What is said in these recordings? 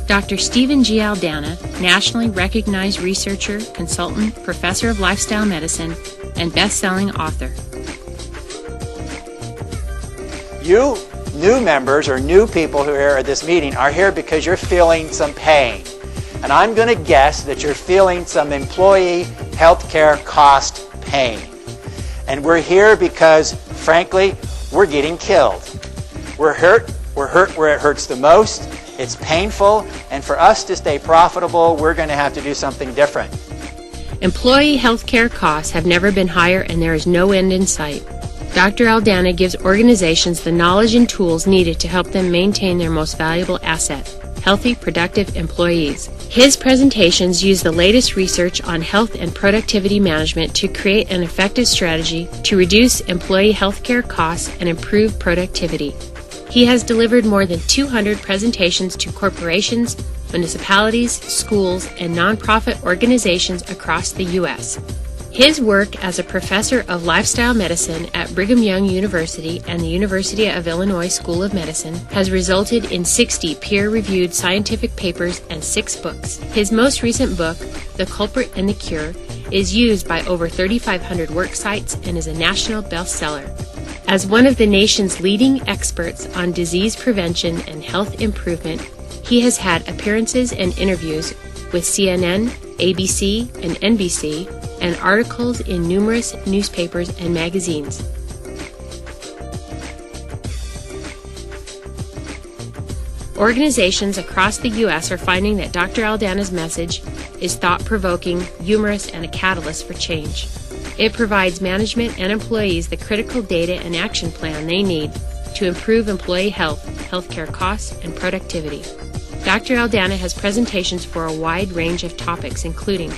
Dr. Stephen G. Aldana, nationally recognized researcher, consultant, professor of lifestyle medicine, and best-selling author. You new members or new people who are here at this meeting are here because you're feeling some pain. And I'm going to guess that you're feeling some employee health care cost pain. And we're here because, frankly, we're getting killed. We're hurt where it hurts the most. It's painful, and for us to stay profitable, we're going to have to do something different. Employee health care costs have never been higher, and there is no end in sight. Dr. Aldana gives organizations the knowledge and tools needed to help them maintain their most valuable asset, healthy, productive employees. His presentations use the latest research on health and productivity management to create an effective strategy to reduce employee health care costs and improve productivity. He has delivered more than 200 presentations to corporations, municipalities, schools, and nonprofit organizations across the U.S. His work as a professor of lifestyle medicine at Brigham Young University and the University of Illinois School of Medicine has resulted in 60 peer-reviewed scientific papers and 6 books. His most recent book, The Culprit and the Cure, is used by over 3,500 work sites and is a national bestseller. As one of the nation's leading experts on disease prevention and health improvement, he has had appearances and interviews with CNN, ABC, and NBC, and articles in numerous newspapers and magazines. Organizations across the U.S. are finding that Dr. Aldana's message is thought-provoking, humorous, and a catalyst for change. It provides management and employees the critical data and action plan they need to improve employee health, healthcare costs, and productivity. Dr. Aldana has presentations for a wide range of topics, including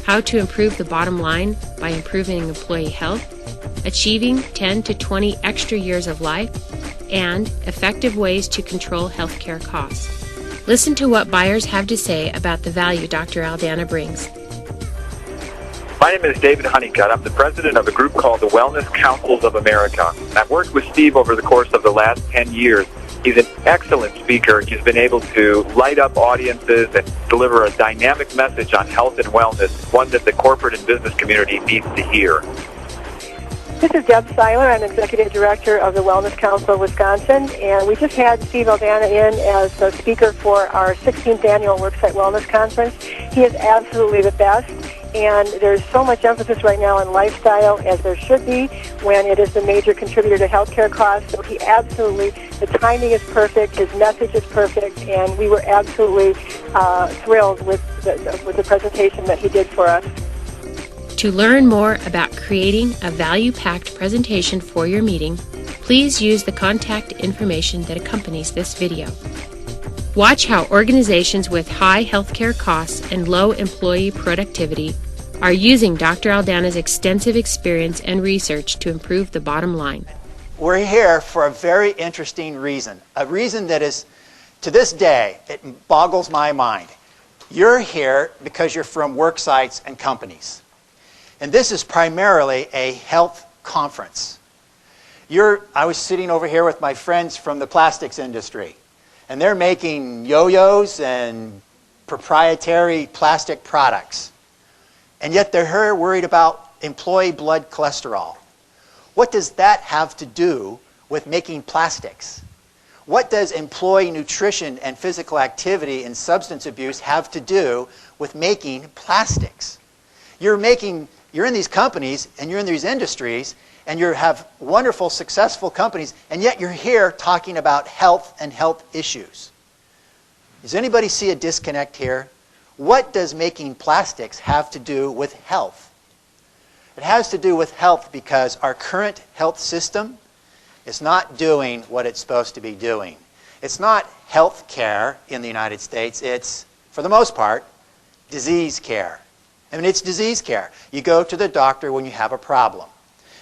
how to improve the bottom line by improving employee health, achieving 10 to 20 extra years of life, and effective ways to control healthcare costs. Listen to what buyers have to say about the value Dr. Aldana brings. My name is David Honeycutt. I'm the president of a group called the Wellness Councils of America. I've worked with Steve over the course of the last 10 years. He's an excellent speaker. He's been able to light up audiences and deliver a dynamic message on health and wellness, one that the corporate and business community needs to hear. This is Deb Seiler. I'm Executive Director of the Wellness Council of Wisconsin, and we just had Steve Aldana in as a speaker for our 16th Annual Worksite Wellness Conference. He is absolutely the best, and there's so much emphasis right now on lifestyle, as there should be, when it is the major contributor to healthcare costs. So he absolutely, the timing is perfect, his message is perfect, and we were absolutely thrilled with the presentation that he did for us. To learn more about creating a value-packed presentation for your meeting, please use the contact information that accompanies this video. Watch how organizations with high healthcare costs and low employee productivity are using Dr. Aldana's extensive experience and research to improve the bottom line. We're here for a very interesting reason, a reason that is, to this day, it boggles my mind. You're here because you're from work sites and companies. And this is primarily a health conference. I was sitting over here with my friends from the plastics industry, and they're making yo-yos and proprietary plastic products. And yet they're here worried about employee blood cholesterol. What does that have to do with making plastics? What does employee nutrition and physical activity and substance abuse have to do with making plastics? You're in these companies and you're in these industries and you have wonderful, successful companies, and yet you're here talking about health and health issues. Does anybody see a disconnect here? What does making plastics have to do with health? It has to do with health because our current health system is not doing what it's supposed to be doing. It's not health care in the United States. It's, for the most part, disease care. I mean, it's disease care. You go to the doctor when you have a problem.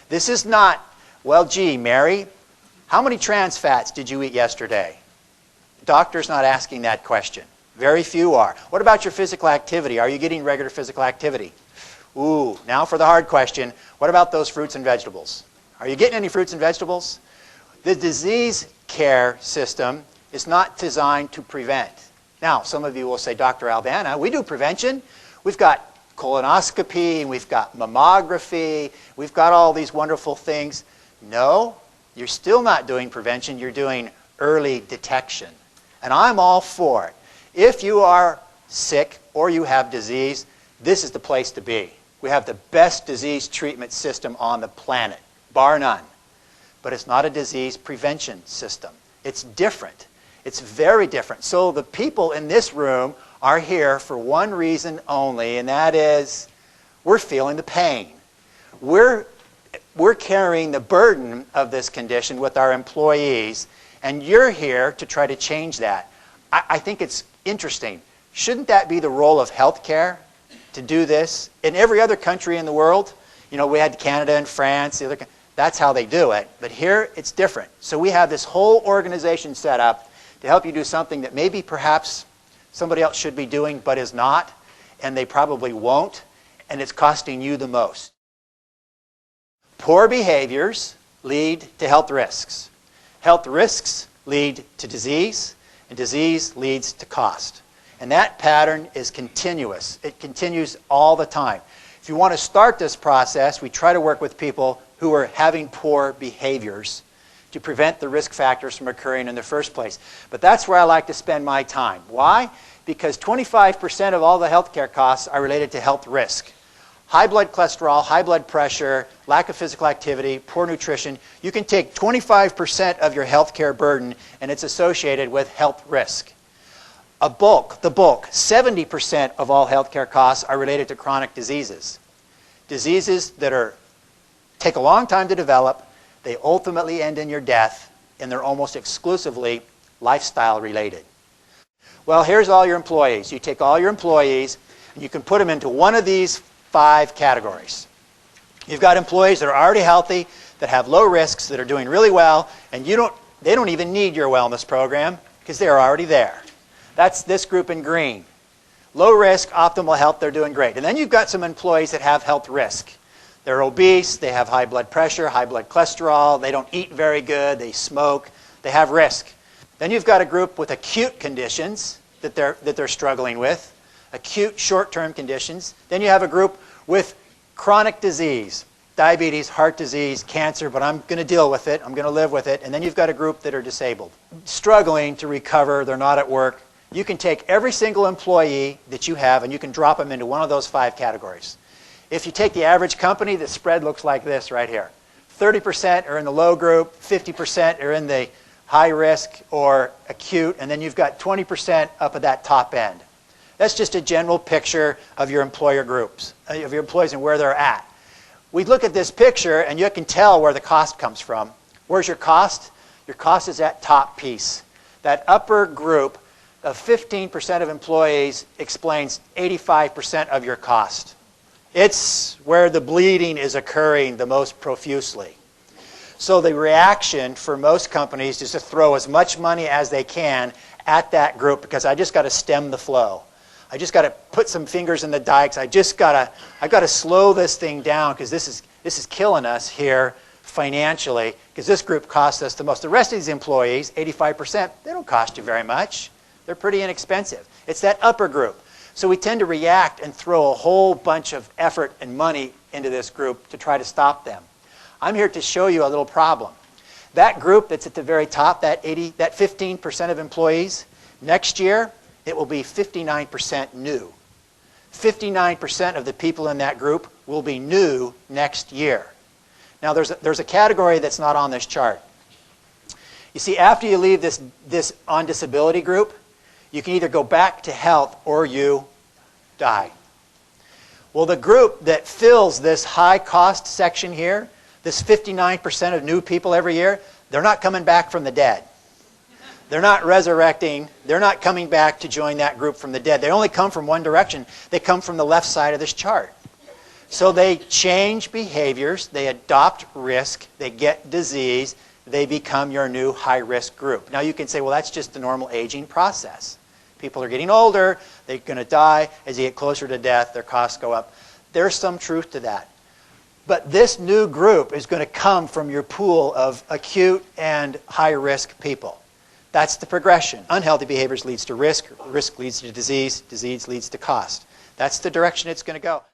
This is not, well, gee, Mary, how many trans fats did you eat yesterday? The doctor's not asking that question. Very few are. What about your physical activity? Are you getting regular physical activity? Ooh, now for the hard question. What about those fruits and vegetables? Are you getting any fruits and vegetables? The disease care system is not designed to prevent. Now, some of you will say, Dr. Aldana, we do prevention. We've got colonoscopy, and we've got mammography, we've got all these wonderful things. No, you're still not doing prevention, you're doing early detection. And I'm all for it. If you are sick or you have disease, this is the place to be. We have the best disease treatment system on the planet, bar none. But it's not a disease prevention system. It's different. It's very different. So the people in this room are here for one reason only, and that is we're feeling the pain. We're carrying the burden of this condition with our employees, and you're here to try to change that. I think it's interesting. Shouldn't that be the role of healthcare to do this? In every other country in the world, you know, we had Canada and France, that's how they do it. But here, it's different. So we have this whole organization set up to help you do something that maybe perhaps somebody else should be doing but is not, and they probably won't, and it's costing you the most. Poor behaviors lead to health risks. Health risks lead to disease, and disease leads to cost. And that pattern is continuous. It continues all the time. If you want to start this process, we try to work with people who are having poor behaviors to prevent the risk factors from occurring in the first place. But that's where I like to spend my time. Why? Because 25% of all the healthcare costs are related to health risk. High blood cholesterol, high blood pressure, lack of physical activity, poor nutrition. You can take 25% of your healthcare burden, and it's associated with health risk. The bulk, 70% of all healthcare costs are related to chronic diseases. Diseases that take a long time to develop, they ultimately end in your death, and they're almost exclusively lifestyle related. Well, here's all your employees. You take all your employees, and you can put them into one of these 5 categories. You've got employees that are already healthy, that have low risks, that are doing really well, and they don't even need your wellness program because they're already there. That's this group in green. Low risk, optimal health, they're doing great. And then you've got some employees that have health risk. They're obese, they have high blood pressure, high blood cholesterol, they don't eat very good, they smoke, they have risk. Then you've got a group with acute conditions that they're struggling with, acute short-term conditions. Then you have a group with chronic disease, diabetes, heart disease, cancer, but I'm going to deal with it, I'm going to live with it. And then you've got a group that are disabled, struggling to recover, they're not at work. You can take every single employee that you have and you can drop them into one of those 5 categories. If you take the average company, the spread looks like this right here. 30% are in the low group, 50% are in the high risk or acute, and then you've got 20% up at that top end. That's just a general picture of your employer groups, of your employees and where they're at. We look at this picture and you can tell where the cost comes from. Where's your cost? Your cost is that top piece. That upper group of 15% of employees explains 85% of your cost. It's where the bleeding is occurring the most profusely. So the reaction for most companies is to throw as much money as they can at that group because I just got to stem the flow. I just got to put some fingers in the dikes. I got to slow this thing down because this is killing us here financially because this group costs us the most. The rest of these employees, 85%, they don't cost you very much. They're pretty inexpensive. It's that upper group. So we tend to react and throw a whole bunch of effort and money into this group to try to stop them. I'm here to show you a little problem. That group that's at the very top, that 15% of employees, next year it will be 59% new. 59% of the people in that group will be new next year. Now there's a category that's not on this chart. You see, after you leave this on disability group, you can either go back to health or you die. Well, the group that fills this high cost section here, this 59% of new people every year, they're not coming back from the dead. They're not resurrecting. They're not coming back to join that group from the dead. They only come from one direction. They come from the left side of this chart. So they change behaviors, they adopt risk, they get disease, they become your new high-risk group. Now you can say, well, that's just the normal aging process. People are getting older, they're going to die. As you get closer to death, their costs go up. There's some truth to that. But this new group is going to come from your pool of acute and high-risk people. That's the progression. Unhealthy behaviors leads to risk leads to disease leads to cost. That's the direction it's going to go.